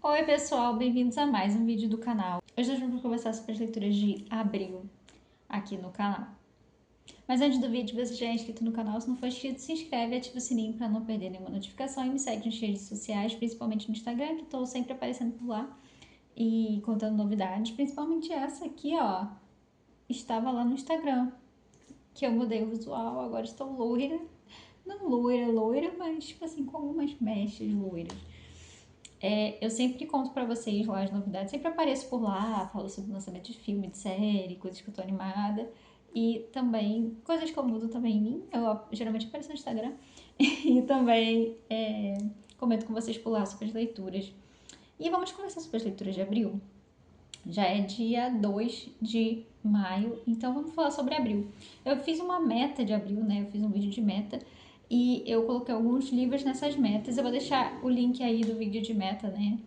Oi pessoal, bem-vindos a mais um vídeo do canal. Hoje nós vamos conversar sobre as leituras de abril aqui no canal. Mas antes do vídeo, você já é inscrito no canal? Se não for inscrito, se inscreve e ativa o sininho para não perder nenhuma notificação e me segue nas redes sociais, principalmente no Instagram, que estou sempre aparecendo por lá e contando novidades, principalmente essa aqui, ó. Estava lá no Instagram, que eu mudei o visual, agora estou loira. Não loira, mas tipo assim, com algumas mechas loiras. Eu sempre conto pra vocês lá as novidades, sempre apareço por lá, falo sobre lançamento de filme, de série, coisas que eu tô animada. E também, coisas que eu mudo também em mim, eu geralmente apareço no Instagram. E também comento com vocês por lá sobre as leituras. E vamos começar sobre as leituras de abril. Já é dia 2 de maio, então vamos falar sobre abril. Eu fiz uma meta de abril, né? Eu fiz um vídeo de meta e eu coloquei alguns livros nessas metas. Eu vou deixar o link aí do vídeo de meta, né?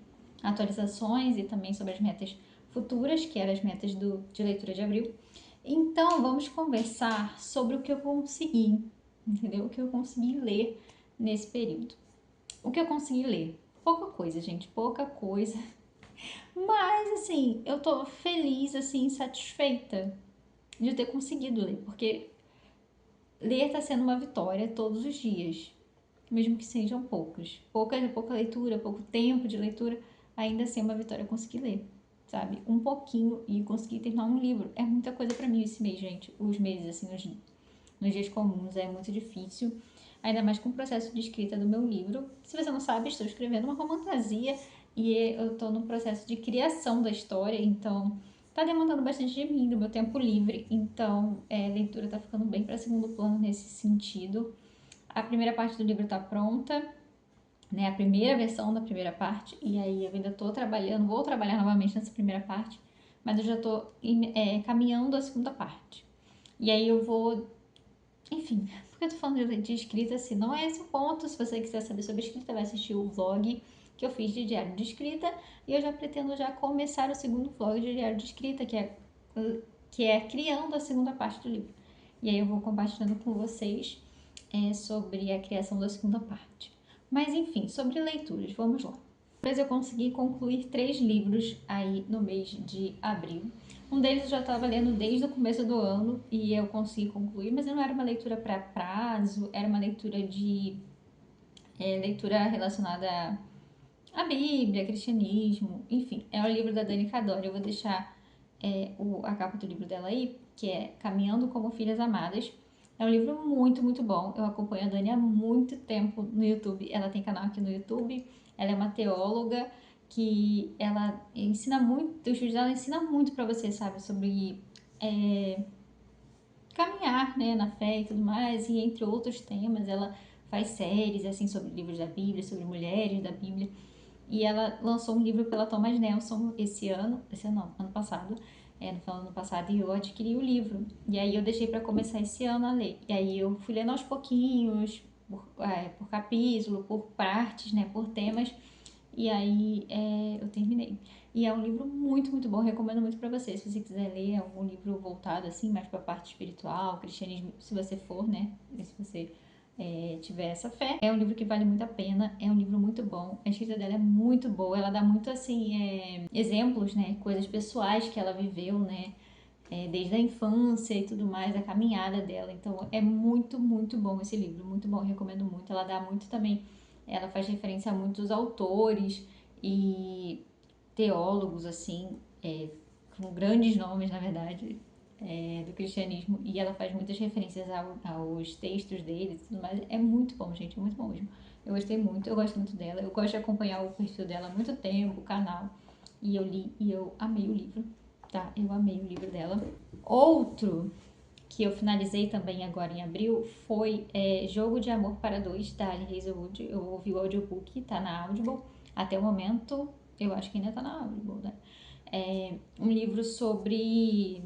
Atualizações e também sobre as metas futuras, que eram as metas de leitura de abril. Então vamos conversar sobre o que eu consegui, entendeu? O que eu consegui ler nesse período. O que eu consegui ler? Pouca coisa, gente, pouca coisa. Mas, assim, eu tô feliz, assim, satisfeita de ter conseguido ler, porque ler tá sendo uma vitória todos os dias, mesmo que sejam poucos. Pouca leitura, pouco tempo de leitura, ainda assim é uma vitória conseguir ler, sabe? Um pouquinho e conseguir terminar um livro. É muita coisa pra mim esse mês, gente. Os meses, assim, nos dias comuns, é muito difícil. Ainda mais com o processo de escrita do meu livro. Se você não sabe, estou escrevendo uma romantasia e eu estou no processo de criação da história, então tá demandando bastante de mim, do meu tempo livre. Então, a leitura tá ficando bem para segundo plano nesse sentido. A primeira parte do livro tá pronta, né? A primeira versão da primeira parte, e aí eu ainda tô trabalhando, vou trabalhar novamente nessa primeira parte, mas eu já tô caminhando a segunda parte. E aí eu vou, enfim, porque eu tô falando de escrita, assim, não é esse o ponto. Se você quiser saber sobre escrita, vai assistir o vlog que eu fiz de diário de escrita, e eu já pretendo já começar o segundo vlog de diário de escrita, que é criando a segunda parte do livro. E aí eu vou compartilhando com vocês sobre a criação da segunda parte. Mas enfim, sobre leituras, vamos lá. Depois eu consegui concluir 3 livros aí no mês de abril. Um deles eu já estava lendo desde o começo do ano e eu consegui concluir, mas não era uma leitura para prazo, era uma leitura leitura relacionada à Bíblia, cristianismo, enfim. É o livro da Dani Cadori, eu vou deixar a capa do livro dela aí, que é Caminhando como Filhas Amadas. É um livro muito, muito bom. Eu acompanho a Dani há muito tempo no YouTube. Ela tem canal aqui no YouTube. Ela é uma teóloga que ela ensina muito, os vídeos dela ensina muito pra você, sabe, sobre caminhar, né, na fé e tudo mais, e entre outros temas, ela faz séries, assim, sobre livros da Bíblia, sobre mulheres da Bíblia, e ela lançou um livro pela Thomas Nelson ano passado, no final do ano passado, e eu adquiri o livro, e aí eu deixei para começar esse ano a ler, e aí eu fui lendo aos pouquinhos, por capítulo, por partes, né, por temas, e aí eu terminei. E é um livro muito, muito bom, recomendo muito para você. Se você quiser ler algum livro voltado assim, mais para a parte espiritual, cristianismo, se você for, né? Se você tiver essa fé. É um livro que vale muito a pena, é um livro muito bom. A escrita dela é muito boa, ela dá muito assim, exemplos, né? Coisas pessoais que ela viveu, né? Desde a infância e tudo mais, a caminhada dela. Então é muito, muito bom esse livro, muito bom, recomendo muito. Ela dá muito também, ela faz referência a muitos autores e teólogos, assim, com grandes nomes, na verdade, do cristianismo, e ela faz muitas referências aos textos deles e tudo mais. É muito bom, gente, é muito bom mesmo. Eu gostei muito, eu gosto muito dela, eu gosto de acompanhar o perfil dela há muito tempo, o canal, e eu li e eu amei o livro, tá? Eu amei o livro dela. Outro que eu finalizei também agora em abril foi Jogo de Amor para Dois, da Ali Hazelwood. Eu ouvi o audiobook, tá na Audible. Até o momento, eu acho que ainda tá na Audible, né? É um livro sobre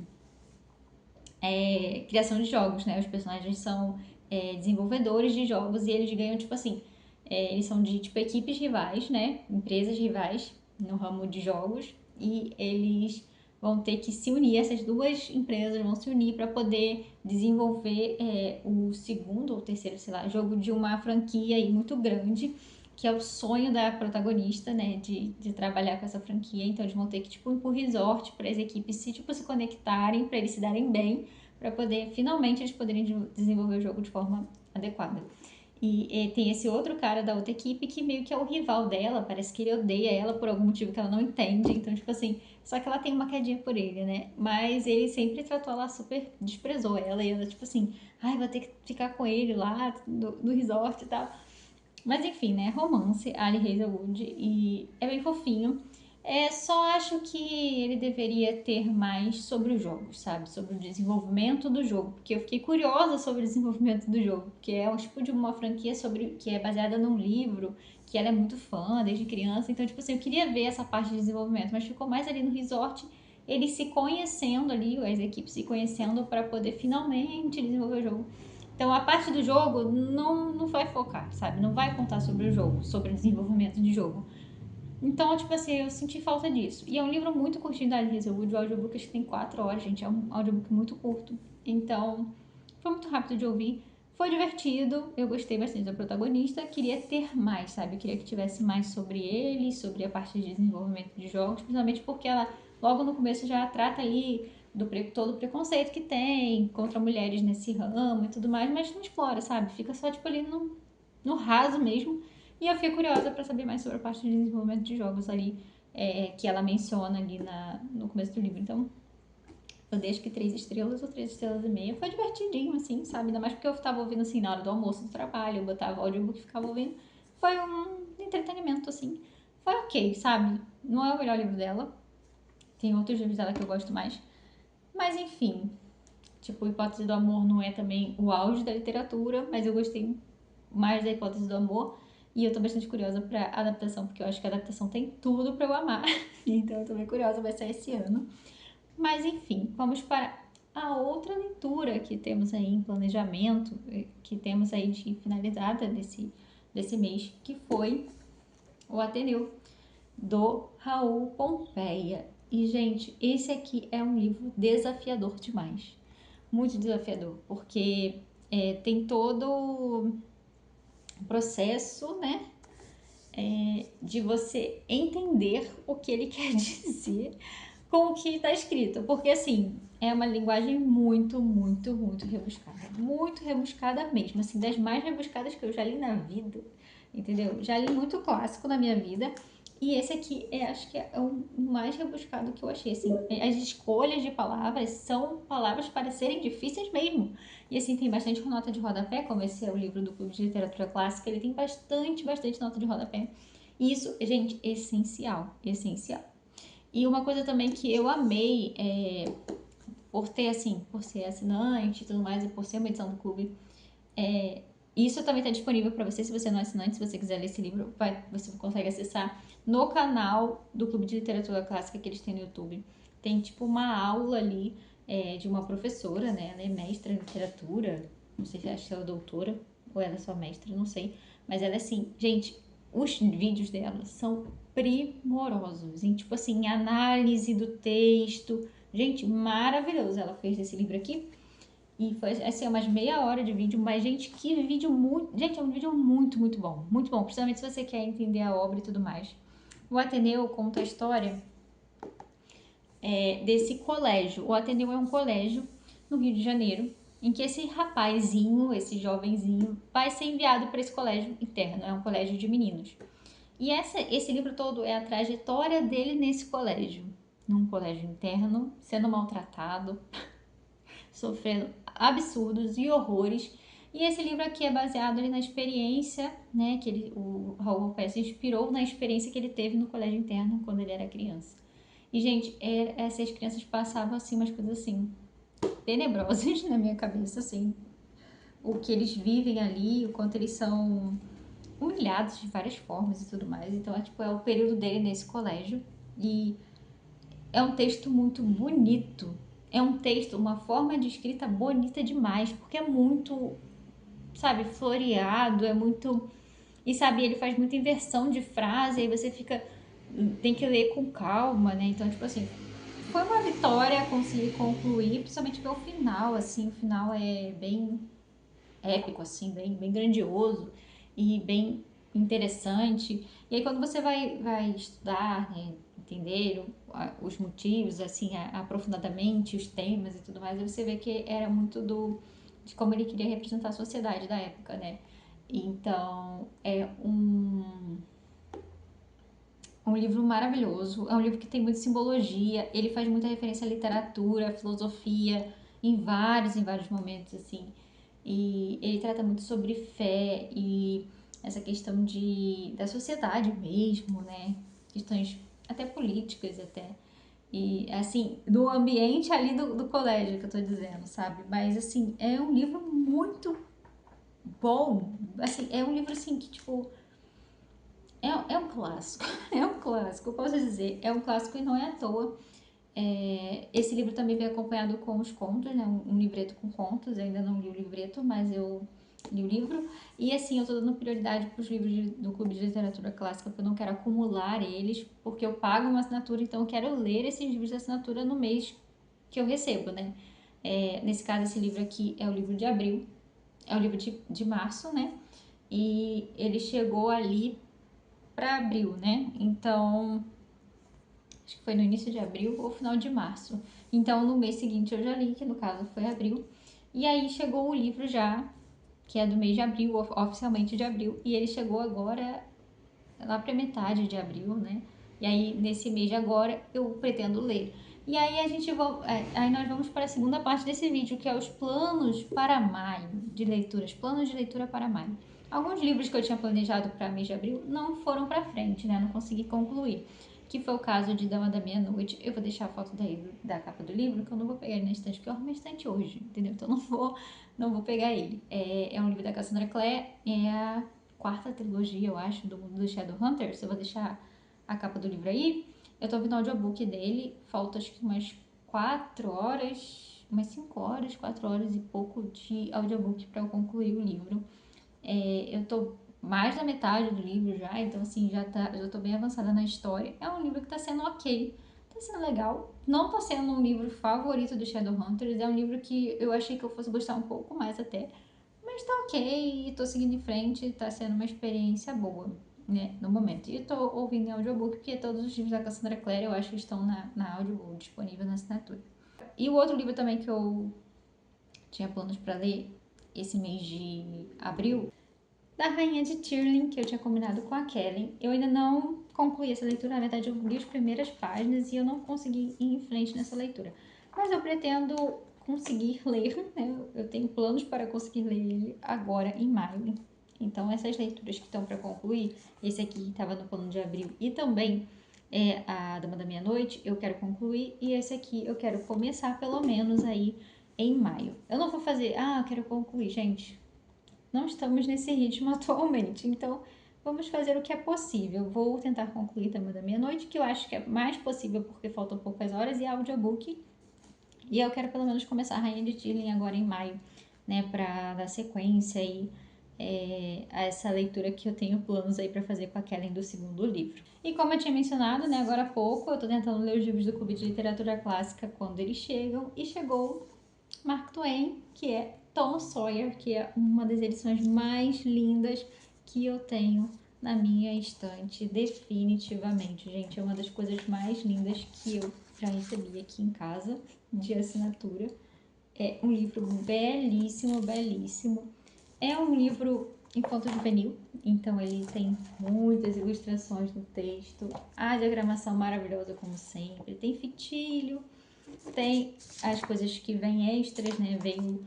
criação de jogos, né? Os personagens são desenvolvedores de jogos e eles ganham, tipo assim, eles são de, tipo, equipes rivais, né? Empresas rivais no ramo de jogos e eles vão ter que se unir, essas duas empresas vão se unir para poder desenvolver o segundo ou terceiro, sei lá, jogo de uma franquia aí muito grande. que é o sonho da protagonista, né, de trabalhar com essa franquia. Então eles vão ter que, tipo, ir pro resort para as equipes se, tipo, se conectarem, para eles se darem bem, para poder, finalmente, eles poderem desenvolver o jogo de forma adequada. E tem esse outro cara da outra equipe que meio que é o rival dela, parece que ele odeia ela por algum motivo que ela não entende. Então, tipo assim, só que ela tem uma quedinha por ele, né? Mas ele sempre tratou ela super, desprezou ela. E ela, tipo assim, ai, vou ter que ficar com ele lá no resort e tal. Mas enfim, né? Romance, Ali Hazelwood, e é bem fofinho. Só acho que ele deveria ter mais sobre os jogos, sabe? Sobre o desenvolvimento do jogo. Porque eu fiquei curiosa sobre o desenvolvimento do jogo. Porque é um tipo de uma franquia que é baseada num livro, que ela é muito fã desde criança. Então, tipo assim, eu queria ver essa parte de desenvolvimento, mas ficou mais ali no resort, eles se conhecendo ali, as equipes se conhecendo para poder finalmente desenvolver o jogo. Então a parte do jogo não vai focar, sabe? Não vai contar sobre o jogo, sobre o desenvolvimento de jogo. Então, tipo assim, eu senti falta disso. E é um livro muito curtinho da Alice Hazelwood, o audiobook acho que tem 4 horas, gente. É um audiobook muito curto. Então, foi muito rápido de ouvir. Foi divertido, eu gostei bastante da protagonista. Queria ter mais, sabe? Eu queria que tivesse mais sobre ele, sobre a parte de desenvolvimento de jogos, principalmente porque ela, logo no começo, já trata ali todo o preconceito que tem contra mulheres nesse ramo e tudo mais, mas não explora, sabe? Fica só, tipo, ali no raso mesmo. E eu fiquei curiosa para saber mais sobre a parte de desenvolvimento de jogos ali, que ela menciona ali no começo do livro. Então, eu dei acho que 3 estrelas ou 3 estrelas e meia. Foi divertidinho, assim, sabe? Ainda mais porque eu tava ouvindo, assim, na hora do almoço do trabalho, eu botava o audiobook e ficava ouvindo. Foi um entretenimento, assim. Foi ok, sabe? Não é o melhor livro dela. Tem outros livros dela que eu gosto mais. Mas, enfim, tipo, Hipótese do Amor não é também o auge da literatura, mas eu gostei mais da Hipótese do Amor. E eu tô bastante curiosa pra adaptação, porque eu acho que a adaptação tem tudo pra eu amar. Então eu tô bem curiosa, vai sair esse ano. Mas enfim, vamos para a outra leitura que temos aí em planejamento, que temos aí de finalizada desse mês, que foi o Ateneu, do Raul Pompeia. E, gente, esse aqui é um livro desafiador demais. Muito desafiador, porque tem todo o processo, né, de você entender o que ele quer dizer com o que está escrito. Porque, assim, é uma linguagem muito, muito, muito rebuscada. Muito rebuscada mesmo. Assim, das mais rebuscadas que eu já li na vida, entendeu? Já li muito clássico na minha vida. E esse aqui, acho que é o mais rebuscado que eu achei, assim. As escolhas de palavras são palavras para serem difíceis mesmo. E, assim, tem bastante nota de rodapé, como esse é o livro do Clube de Literatura Clássica, ele tem bastante, bastante nota de rodapé. E isso, gente, essencial, essencial. E uma coisa também que eu amei, por ter, assim, por ser assinante e tudo mais, e por ser uma edição do clube, isso também está disponível para você, se você não é assinante, se você quiser ler esse livro, você consegue acessar no canal do Clube de Literatura Clássica que eles têm no YouTube. Tem, tipo, uma aula ali de uma professora, né? Ela é mestra em literatura, não sei se acho que ela é doutora, ou ela é só mestra, não sei. Mas ela é assim, gente, os vídeos dela são primorosos, em, tipo assim, análise do texto. Gente, maravilhoso. Ela fez esse livro aqui. E foi assim, umas meia hora de vídeo, mas, gente, que vídeo muito. Gente, é um vídeo muito, muito bom. Muito bom, principalmente se você quer entender a obra e tudo mais. O Ateneu conta a história desse colégio. O Ateneu é um colégio no Rio de Janeiro, em que esse rapazinho, esse jovenzinho, vai ser enviado para esse colégio interno. É um colégio de meninos. E esse livro todo é a trajetória dele nesse colégio. Num colégio interno, sendo maltratado, sofrendo absurdos e horrores. E esse livro aqui é baseado ali na experiência, né, o Raul Pé se inspirou na experiência que ele teve no colégio interno quando ele era criança. E, gente, essas crianças passavam, assim, umas coisas, assim, tenebrosas na minha cabeça, assim. O que eles vivem ali, o quanto eles são humilhados de várias formas e tudo mais. Então, é o período dele nesse colégio. E é um texto muito bonito. É um texto, uma forma de escrita bonita demais, porque é muito, sabe, floreado, é muito. E sabe, ele faz muita inversão de frase, aí você fica. Tem que ler com calma, né? Então, tipo assim, foi uma vitória conseguir concluir, principalmente pelo final, assim, o final é bem épico, assim, bem grandioso e bem interessante. E aí quando você vai estudar, né, entender os motivos, assim, aprofundadamente, os temas e tudo mais, aí você vê que era muito de como ele queria representar a sociedade da época, né? Então, é um livro maravilhoso, é um livro que tem muita simbologia, ele faz muita referência à literatura, à filosofia, em vários momentos, assim. E ele trata muito sobre fé e essa questão da sociedade mesmo, né? Questões até políticas, até. E, assim, do ambiente ali do colégio que eu tô dizendo, sabe? Mas, assim, é um livro muito bom. Assim, é um livro, assim, que, tipo, é um clássico. É um clássico, eu posso dizer. É um clássico e não é à toa. Esse livro também vem acompanhado com os contos, né? Um livreto com contos. Eu ainda não li o livreto, mas eu li o livro. E assim, eu tô dando prioridade para os livros do Clube de Literatura Clássica, porque eu não quero acumular eles, porque eu pago uma assinatura, então eu quero ler esses livros de assinatura no mês que eu recebo, né? Nesse caso, esse livro aqui é o livro de abril, é o livro de março, né? E ele chegou ali para abril, né? Então, acho que foi no início de abril ou final de março. Então, no mês seguinte eu já li, que no caso foi abril. E aí chegou o livro já, que é do mês de abril, oficialmente de abril. E ele chegou agora, lá pra metade de abril, né? E aí, nesse mês de agora, eu pretendo ler. E aí aí nós vamos para a segunda parte desse vídeo, que é os planos para maio de leituras, planos de leitura para maio. Alguns livros que eu tinha planejado para mês de abril não foram para frente, né? Não consegui concluir. Que foi o caso de Dama da Meia-Noite. Eu vou deixar a foto da capa do livro, que eu não vou pegar ele na estante, porque eu arrumei a estante hoje, entendeu? Então não vou pegar ele. É um livro da Cassandra Clare, é a quarta trilogia, eu acho, do mundo dos Shadowhunters. Eu vou deixar a capa do livro aí. Eu tô ouvindo o audiobook dele, falta acho que umas 4 horas, umas 5 horas, 4 horas e pouco de audiobook para eu concluir o livro. Eu tô mais da metade do livro já, então assim, já tô bem avançada na história. É um livro que tá sendo ok, tá sendo legal. Não tá sendo um livro favorito do Shadowhunters, é um livro que eu achei que eu fosse gostar um pouco mais até. Mas tá ok, tô seguindo em frente, tá sendo uma experiência boa, né, no momento. E tô ouvindo em audiobook, porque todos os livros da Cassandra Clare eu acho que estão na Audible, disponível na assinatura. E o outro livro também que eu tinha planos para ler esse mês de abril, da Rainha de Tirling, que eu tinha combinado com a Kelly. Eu ainda não concluí essa leitura, na verdade eu li as primeiras páginas e eu não consegui ir em frente nessa leitura. Mas eu pretendo conseguir ler, né? Eu tenho planos para conseguir ler ele agora em maio. Então essas leituras que estão para concluir, esse aqui estava no plano de abril e também a Dama da Meia-Noite, eu quero concluir, e esse aqui eu quero começar pelo menos aí em maio. Eu não vou fazer, eu quero concluir, gente. Não estamos nesse ritmo atualmente, então vamos fazer o que é possível. Vou tentar concluir Dama da Meia-Noite, que eu acho que é mais possível porque faltam poucas horas, e audiobook. E eu quero pelo menos começar a Rainha de Tirling agora em maio, né, para dar sequência aí a essa leitura que eu tenho planos aí para fazer com a Kellen do segundo livro. E como eu tinha mencionado, né, agora há pouco, eu tô tentando ler os livros do Clube de Literatura Clássica quando eles chegam, e chegou Mark Twain, que é Tom Sawyer, que é uma das edições mais lindas que eu tenho na minha estante, definitivamente, gente. É uma das coisas mais lindas que eu já recebi aqui em casa de assinatura. É um livro belíssimo, belíssimo. É um livro infanto-juvenil, então ele tem muitas ilustrações no texto, a diagramação maravilhosa como sempre, tem fitilho, tem as coisas que vêm extras, né? Veio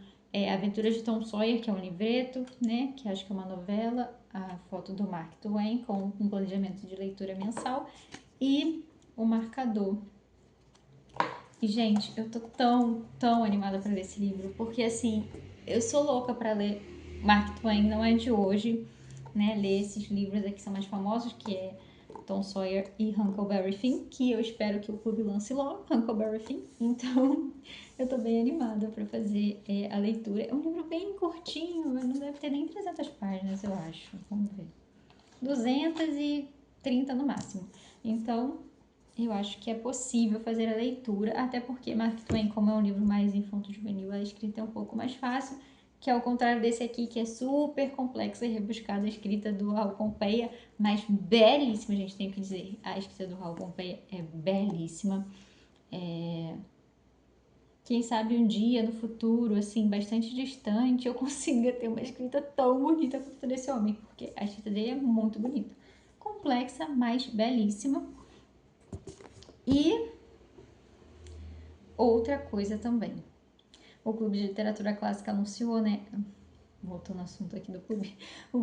Aventuras de Tom Sawyer, que é um livreto, né? Que acho que é uma novela, a foto do Mark Twain com um planejamento de leitura mensal e o marcador. E, gente, eu tô tão animada para ler esse livro, porque, assim, eu sou louca para ler Mark Twain, não é de hoje, né? Ler esses livros aqui que são mais famosos, que é Tom Sawyer e Huckleberry Finn, que eu espero que o clube lance logo, Huckleberry Finn. Então, eu tô bem animada para fazer a leitura. É um livro bem curtinho, não deve ter nem 300 páginas, eu acho. Vamos ver. 230 no máximo. Então, eu acho que é possível fazer a leitura, até porque Mark Twain, como é um livro mais infanto-juvenil, a escrita é um pouco mais fácil. que é ao contrário desse aqui, que é super complexa e rebuscada, a escrita do Raul Pompeia, mas belíssima, gente, tenho que dizer. A escrita do Raul Pompeia é belíssima. Quem sabe um dia, no futuro, assim, bastante distante, eu consiga ter uma escrita tão bonita quanto a desse homem, porque a escrita dele é muito bonita. Complexa, mas belíssima. E outra coisa também. O Clube de Literatura Clássica anunciou, né? Voltando ao assunto aqui do clube. O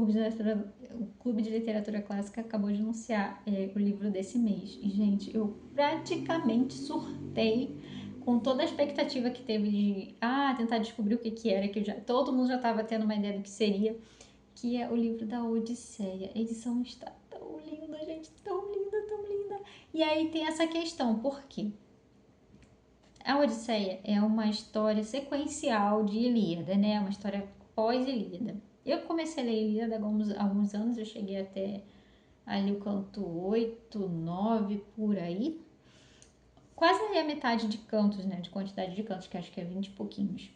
Clube de Literatura Clássica acabou de anunciar o livro desse mês. E, gente, eu praticamente surtei com toda a expectativa que teve de tentar descobrir o que era, que todo mundo já estava tendo uma ideia do que seria, que é o livro da Odisseia. A edição está tão linda, gente, tão linda, tão linda. E aí tem essa questão, por quê? A Odisseia é uma história sequencial de Ilíada, né? Uma história pós-Ilíada. Eu comecei a ler Ilíada há alguns anos, eu cheguei até ali o canto 8, 9, por aí. Quase ali a metade de cantos, né? De quantidade de cantos, que acho que é 20 e pouquinhos.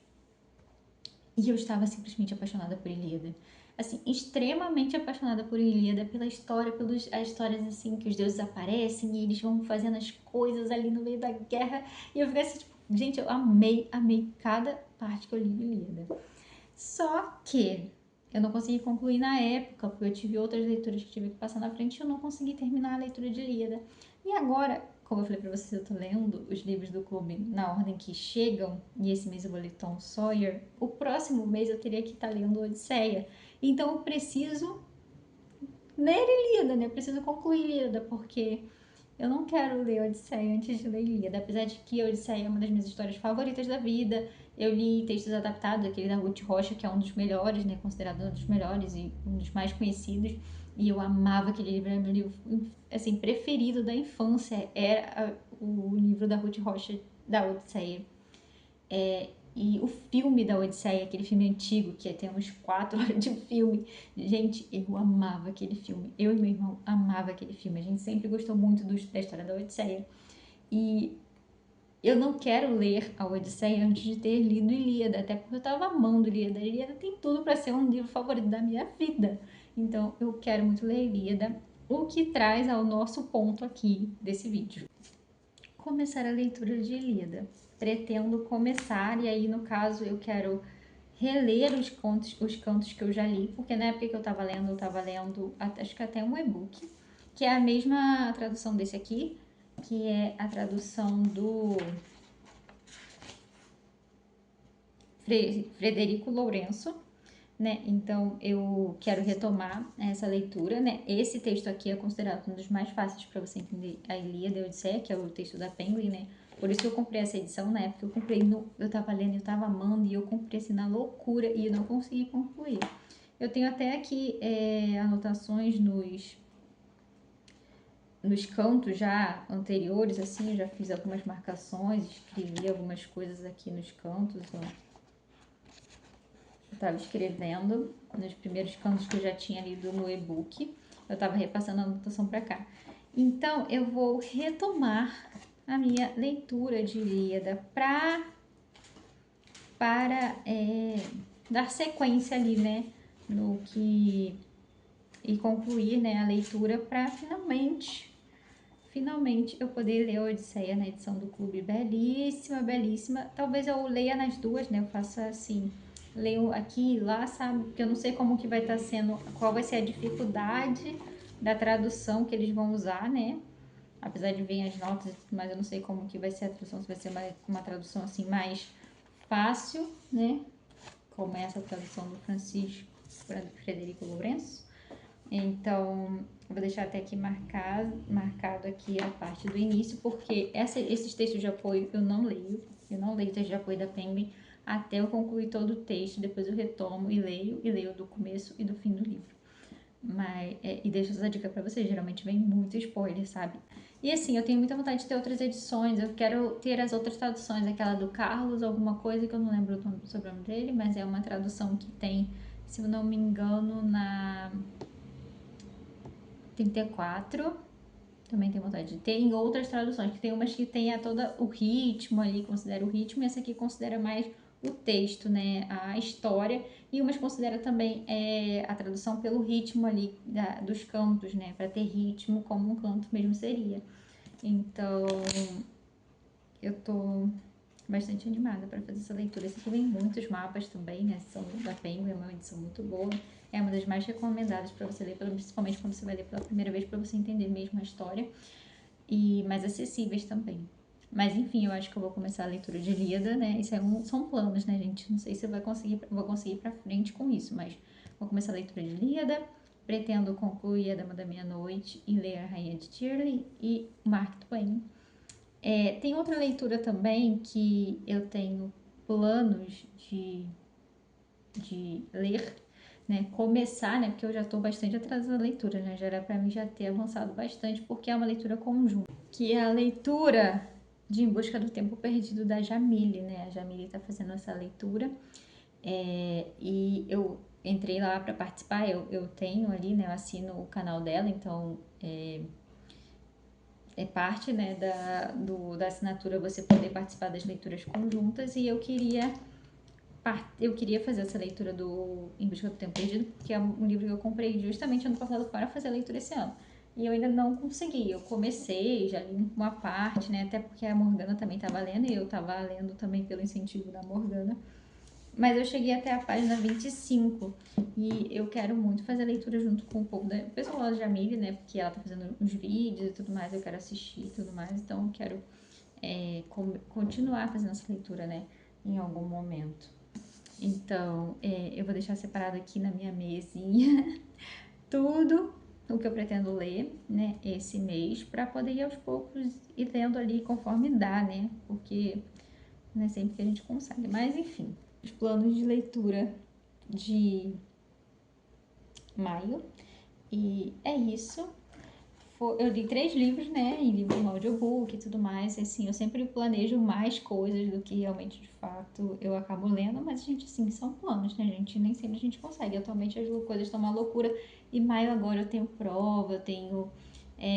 E eu estava simplesmente apaixonada por Ilíada. Assim, extremamente apaixonada por Ilíada, pela história, pelas as histórias assim, que os deuses aparecem e eles vão fazendo as coisas ali no meio da guerra. E eu fiquei assim, tipo, gente, eu amei cada parte que eu li de Ilíada. Só que eu não consegui concluir na época, porque eu tive outras leituras que tive que passar na frente e eu não consegui terminar a leitura de Ilíada. E agora, como eu falei pra vocês, eu tô lendo os livros do clube na ordem que chegam, e esse mês eu vou ler Tom Sawyer. O próximo mês eu teria que estar lendo Odisseia. Então eu preciso ler Ilíada, né? Eu preciso concluir Ilíada, porque eu não quero ler Odisseia antes de ler Ilíada, apesar de que Odisseia é uma das minhas histórias favoritas da vida. Eu li textos adaptados, aquele da Ruth Rocha, que é um dos melhores, né? Considerado um dos melhores e um dos mais conhecidos. E eu amava aquele livro, era meu livro assim, preferido da infância. Era o livro da Ruth Rocha, da Odisseia. E o filme da Odisseia, aquele filme antigo, que tem uns 4 horas de filme. Gente, eu amava aquele filme. Eu e meu irmão amava aquele filme. A gente sempre gostou muito da história da Odisseia. E eu não quero ler a Odisseia antes de ter lido Ilíada, até porque eu tava amando Ilíada. Ilíada tem tudo para ser um livro favorito da minha vida. Então, eu quero muito ler Ilíada, o que traz ao nosso ponto aqui desse vídeo. Começar a leitura de Ilíada. Pretendo começar, e aí no caso eu quero reler os cantos que eu já li, porque na época que eu tava lendo acho que até um e-book, que é a mesma tradução desse aqui, que é a tradução do Frederico Lourenço, né? Então eu quero retomar essa leitura, né? Esse texto aqui é considerado um dos mais fáceis para você entender a Ilíada e a Odisseia, que é o texto da Penguin, né? Por isso que eu comprei essa edição, na época eu comprei, eu tava lendo, eu tava amando, e eu comprei assim na loucura e eu não consegui concluir. Eu tenho até aqui anotações nos cantos já anteriores, assim, eu já fiz algumas marcações, escrevi algumas coisas aqui nos cantos, ó. Eu estava escrevendo nos primeiros cantos que eu já tinha lido no e-book. Eu estava repassando a anotação para cá. Então, eu vou retomar a minha leitura de Ilíada para dar sequência ali, né? No que... E concluir, né, a leitura para finalmente eu poder ler a Odisseia na edição do clube. Belíssima, belíssima. Talvez eu leia nas duas, né? Eu faça assim, leio aqui e lá, sabe? Porque eu não sei como que vai estar sendo, qual vai ser a dificuldade da tradução que eles vão usar, né? Apesar de vir as notas, mas eu não sei como que vai ser a tradução, se vai ser uma tradução assim mais fácil, né? Como é essa tradução do Frederico Lourenço. Então, eu vou deixar até aqui marcado aqui a parte do início, porque esses textos de apoio eu não leio texto de apoio da Penguin até eu concluir todo o texto, depois eu retomo e leio do começo e do fim do livro. E deixo essa dica pra vocês, geralmente vem muito spoiler, sabe? E assim, eu tenho muita vontade de ter outras edições, eu quero ter as outras traduções, aquela do Carlos, alguma coisa que eu não lembro o sobrenome dele, mas é uma tradução que tem, se eu não me engano, na 34, também tenho vontade de ter, em outras traduções, que tem umas que tem todo o ritmo ali, considera o ritmo, e essa aqui considera mais o texto, né, a história, e umas considera também a tradução pelo ritmo ali dos cantos, né, para ter ritmo como um canto mesmo seria. Então, eu tô bastante animada para fazer essa leitura. Esse aqui vem muitos mapas também, né, são da Penguin, é uma edição muito boa. É uma das mais recomendadas para você ler, principalmente quando você vai ler pela primeira vez, para você entender mesmo a história, e mais acessíveis também. Mas enfim, eu acho que eu vou começar a leitura de Ilíada, né? Isso são planos, né, gente? Não sei se eu vou conseguir pra frente com isso, mas vou começar a leitura de Ilíada, pretendo concluir A Dama da Meia-Noite e ler A Rainha de Shirley e Mark Twain. Tem outra leitura também que eu tenho planos de ler, né, começar, né, porque eu já estou bastante atrasada na leitura, né, já era para mim já ter avançado bastante, porque é uma leitura conjunta, que é a leitura de Em Busca do Tempo Perdido da Jamile, né, a Jamile está fazendo essa leitura, e eu entrei lá para participar, eu tenho ali, né, eu assino o canal dela, então é parte, né, da assinatura você poder participar das leituras conjuntas, e eu queria fazer essa leitura do Em Busca do Tempo Perdido, porque é um livro que eu comprei justamente ano passado para fazer a leitura esse ano. E eu ainda não consegui. Eu comecei, já li uma parte, né? Até porque a Morgana também estava lendo e eu estava lendo também pelo incentivo da Morgana. Mas eu cheguei até a página 25 e eu quero muito fazer a leitura junto com o povo da pessoal da Jamile, né? Porque ela tá fazendo uns vídeos e tudo mais, eu quero assistir e tudo mais, então eu quero continuar fazendo essa leitura, né? Em algum momento. Então, eu vou deixar separado aqui na minha mesinha tudo o que eu pretendo ler, né, esse mês, para poder ir aos poucos e lendo ali conforme dá, né, porque não é sempre que a gente consegue. Mas, enfim, os planos de leitura de maio. E é isso. Eu li 3 livros, né, em livro no audiobook e tudo mais, assim, eu sempre planejo mais coisas do que realmente, de fato, eu acabo lendo, mas, gente, assim, são planos, né, gente, nem sempre a gente consegue, atualmente as coisas estão uma loucura, e maio agora eu tenho prova, eu tenho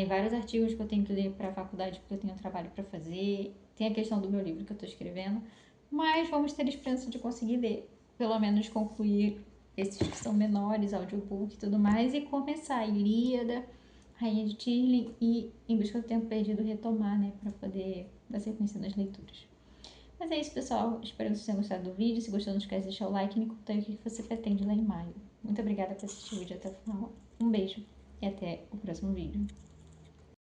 vários artigos que eu tenho que ler para a faculdade, porque eu tenho trabalho para fazer, tem a questão do meu livro que eu tô escrevendo, mas vamos ter esperança de conseguir ler, pelo menos concluir esses que são menores, audiobook e tudo mais, e começar a Ilíada, Rainha de Shirley e Em Busca do Tempo Perdido retomar, né, para poder dar sequência nas leituras. Mas é isso, pessoal. Espero que vocês tenham gostado do vídeo. Se gostou, não esquece de deixar o like e me contar o que você pretende lá em maio. Muito obrigada por assistir o vídeo até o final. Um beijo e até o próximo vídeo.